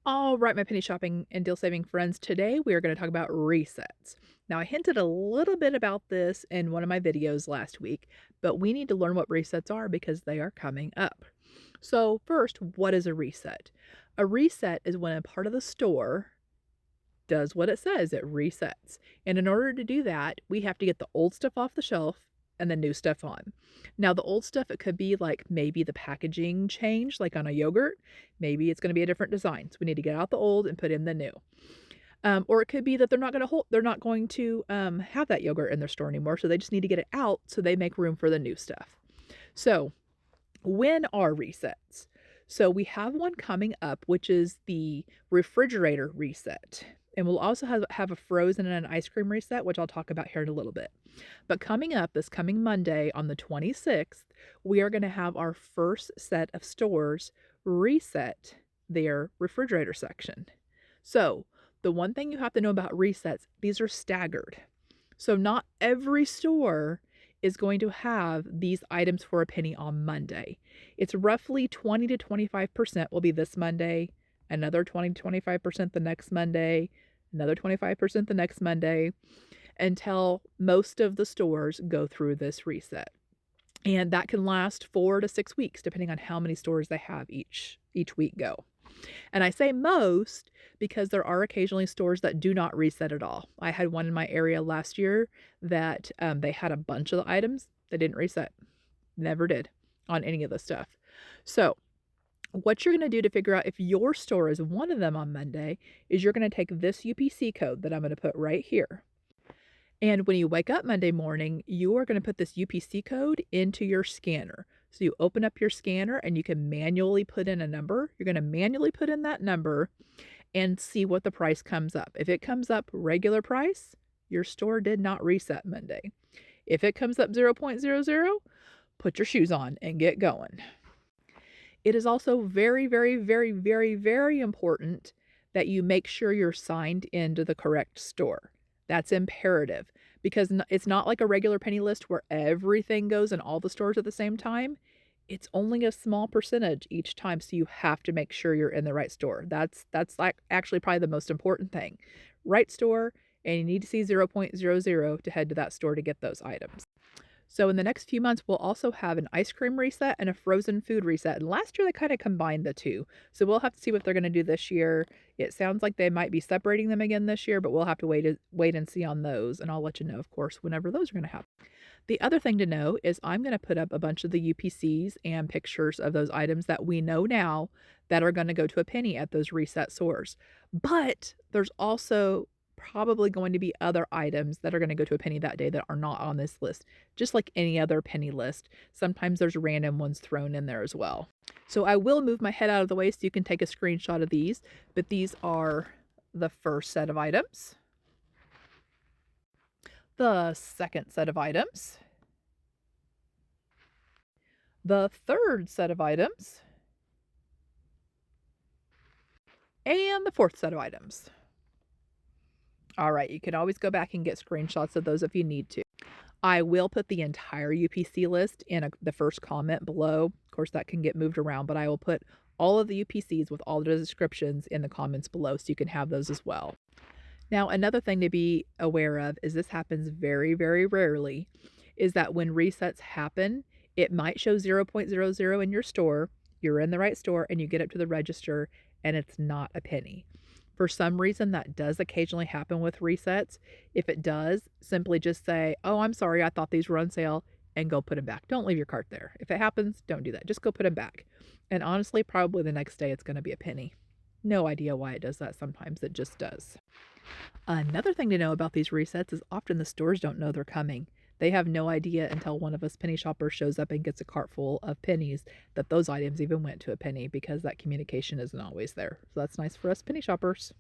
All right, my penny shopping and deal saving friends. Today we are going to talk about resets. Now, I hinted a little bit about this in one of my videos last week, but we need to learn what resets are because they are coming up. So, first, what is a reset? A reset is when a part of the store does what it says, it resets. And in order to do that, we have to get the old stuff off the shelf and the new stuff on. Now, the old stuff, it could be like maybe the packaging changed, like on a yogurt. Maybe it's going to be a different design. So we need to get out the old and put in the new. Or it could be that they're not going to have that yogurt in their store anymore. So they just need to get it out so they make room for the new stuff. So when are resets? So we have one coming up, which is the refrigerator reset. And we'll also have a frozen and an ice cream reset, which I'll talk about here in a little bit. But coming up this coming Monday on the 26th, we are going to have our first set of stores reset their refrigerator section. So the one thing you have to know about resets, these are staggered. So not every store is going to have these items for a penny on Monday. It's roughly 20 to 25% will be this Monday, another 20 to 25% the next Monday, another 25% the next Monday, until most of the stores go through this reset. And that can last 4 to 6 weeks depending on how many stores they have each week go. And I say most because there are occasionally stores that do not reset at all. I had one in my area last year that they had a bunch of the items that didn't reset. Never did on any of the stuff. So, what you're going to do to figure out if your store is one of them on Monday is you're going to take this UPC code that I'm going to put right here. And when you wake up Monday morning, you are going to put this UPC code into your scanner. So you open up your scanner and you can manually put in a number. You're going to manually put in that number and see what the price comes up. If it comes up regular price, your store did not reset Monday. If it comes up 0.00, put your shoes on and get going. It is also very, very, very, very, very important that you make sure you're signed into the correct store. That's imperative because it's not like a regular penny list where everything goes in all the stores at the same time. It's only a small percentage each time, so you have to make sure you're in the right store. That's like actually probably the most important thing. Right store, and you need to see 0.00 to head to that store to get those items. So in the next few months, we'll also have an ice cream reset and a frozen food reset. And last year they kind of combined the two. So we'll have to see what they're going to do this year. It sounds like they might be separating them again this year, but we'll have to wait and see on those. And I'll let you know, of course, whenever those are going to happen. The other thing to know is I'm going to put up a bunch of the UPCs and pictures of those items that we know now that are going to go to a penny at those reset stores. But there's also probably going to be other items that are going to go to a penny that day that are not on this list, just like any other penny list. Sometimes there's random ones thrown in there as well. So I will move my head out of the way so you can take a screenshot of these, but these are the first set of items, the second set of items, the third set of items, and the fourth set of items. All right, you can always go back and get screenshots of those if you need to. I will put the entire UPC list in the first comment below. Of course, that can get moved around, but I will put all of the UPCs with all the descriptions in the comments below so you can have those as well. Now, another thing to be aware of is this happens very, very rarely, is that when resets happen, it might show 0.00 in your store, you're in the right store, and you get up to the register, and it's not a penny. For some reason, that does occasionally happen with resets. If it does, simply just say, "Oh, I'm sorry, I thought these were on sale," and go put them back. Don't leave your cart there. If it happens, don't do that. Just go put them back. And honestly, probably the next day it's going to be a penny. No idea why it does that. Sometimes it just does. Another thing to know about these resets is often the stores don't know they're coming. They have no idea until one of us penny shoppers shows up and gets a cart full of pennies that those items even went to a penny because that communication isn't always there. So that's nice for us penny shoppers.